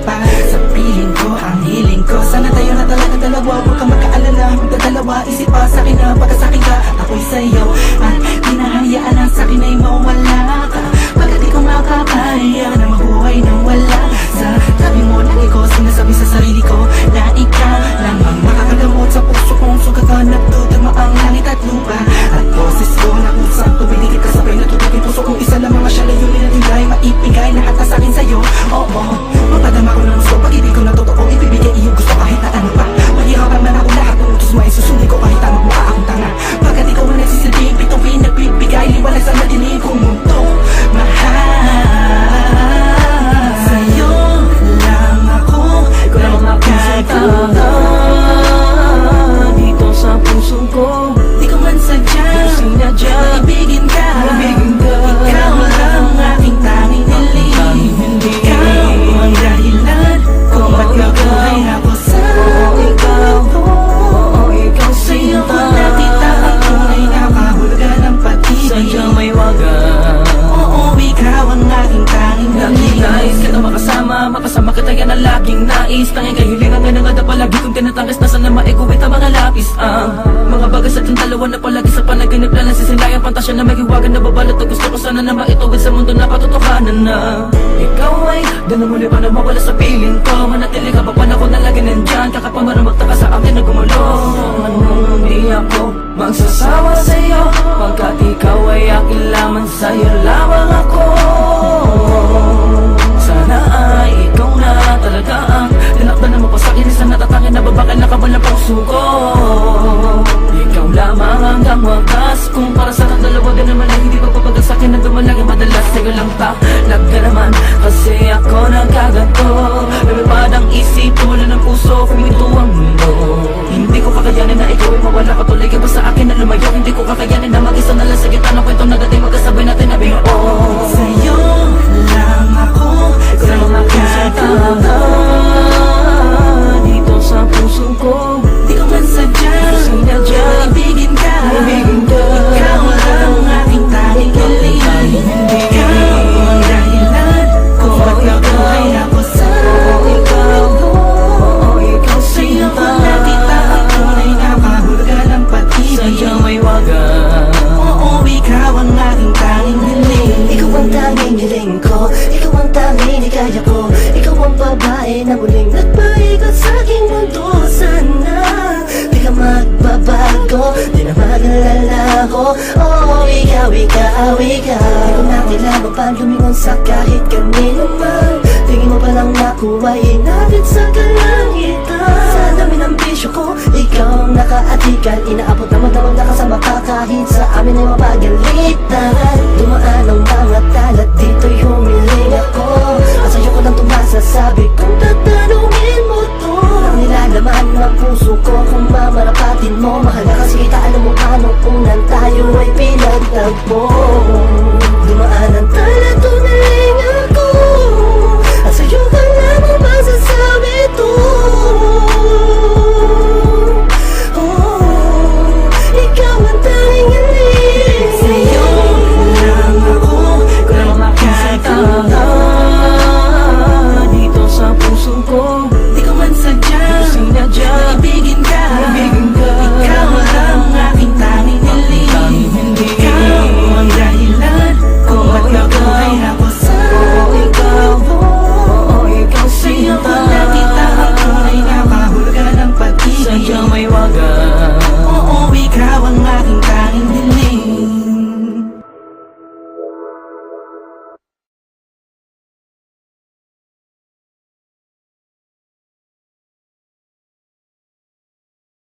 pa sa piling ko, ang hiling ko. Sana tayo na talaga dalawa, huwag kang magkaalala. Magdadalawa, isip pa sa'kin na pagkasakin ka at ako'y sa'yo. At hinahayaan na sa'kin ay mawala ka, pagkat di ko makakaya na mabuhay nang wala. Sa tabi mo lagi ko sinasabi sa sarili ko na ikaw lang ang makakagamot sa puso kong sugaganap. Tutama ang langit at lupa at boses ko na usap tumiligid ka sabay natutok yung puso kong isa lamang masya layunin at hingay maipigay lahat na sa'kin sa'yo. Oo, mapadama ko ng gusto pag-ibig ko na totoo ibibigay iyong gusto kahit na ano pa. Maghihapang man ako lahat ng utos mo ay susundin ko kahit na magmukha akong tanga, pagkat ikaw ang nagsisilbing bituin nagbibigay liwanag sa madilim kong mundo. Mahal sa'yo lang ako nagkatuwa dito sa puso ko. Di ko man sadya maibigin ka. Ikaw lang aking tanging hiling. Ikaw ang dahilan kung ba't nabuhay ako sa mundo. Sa'yo ko nakita ang tunay na kahulugan ng pag-ibig. Sadyang may wagas. Oo, ikaw ang aking tanging hiling. Nais kita makasama kita yan ang laging nais. Tanging kahilingan nga nangada palagi kong tinatangis na sana maiguwit ang mga lapis. Ang mga bagas at yung dalawa na palagi sa panaginip lang nasisilayang pantasya na maghiwagan na babalot. At gusto ko sana na maituwid sa mundo na katotohanan na ikaw ay doon na muli pa na mawala sa piling ko. Manatili ka pa panahon na lagi nandyan, kakapamarang magtaka sa akin na gumulong. Anong di ako magsasawa sa'yo, pagkat ikaw ay akin lamang, sa'yo lamang ako. Sana ay ikaw na talaga ang tinakdan na mapasakit sa natatangin na babakal na kabalang puso ko. Ikaw lamang hanggang wagas, kung para sa akin dalawa din naman ay hindi pagpapagal sa'kin na dumalagi madalas. Sa'yo lang talag ka naman kasi ako nagkaganto. Lumipad ang isip, wala ng puso, kumito ang mundo. Hindi ko kakayanin na ikaw ay mawala ka, tuloy ka ba sa akin na lumayo. Hindi ko kakayanin na mag-isa na lang sa gitna ng kwento na dati magkasabay natin na biyo. Sa'yo lang ako nagkatuwa dito sa puso ko. Di ko man sadya maibigin ka. Ikaw lang aking tanging hiling. Ikaw ang dahilan kung ba't nabuhay ako sa mundo. Sa'yo ko nakita ang tunay na kahulugan ng pag-ibig. Sadyang may wagas. Oo, ikaw ang aking tanging hiling. Ikaw ang tanging hiling ko, ikaw ang tanging hikaya ko. Ikaw ang babae na muling nagpaikot sa aking mundo. Sana di ka magbabago, di na mag-alala ko. Oh, ikaw, ikaw, ikaw. Di ko na kailangan pa lumingon sa kahit kanino man. Tingin mo palang nakuha, inabit sa kalangitan. Sa dami ng bisyo ko, ikaw ang nakaatikan. Inaabot na magdamag na kasama ka kahit sa amin ay mapagalitan. Dumaan ang mga talat, dito'y humiling ako. At sa'yo ko lang tumasasabi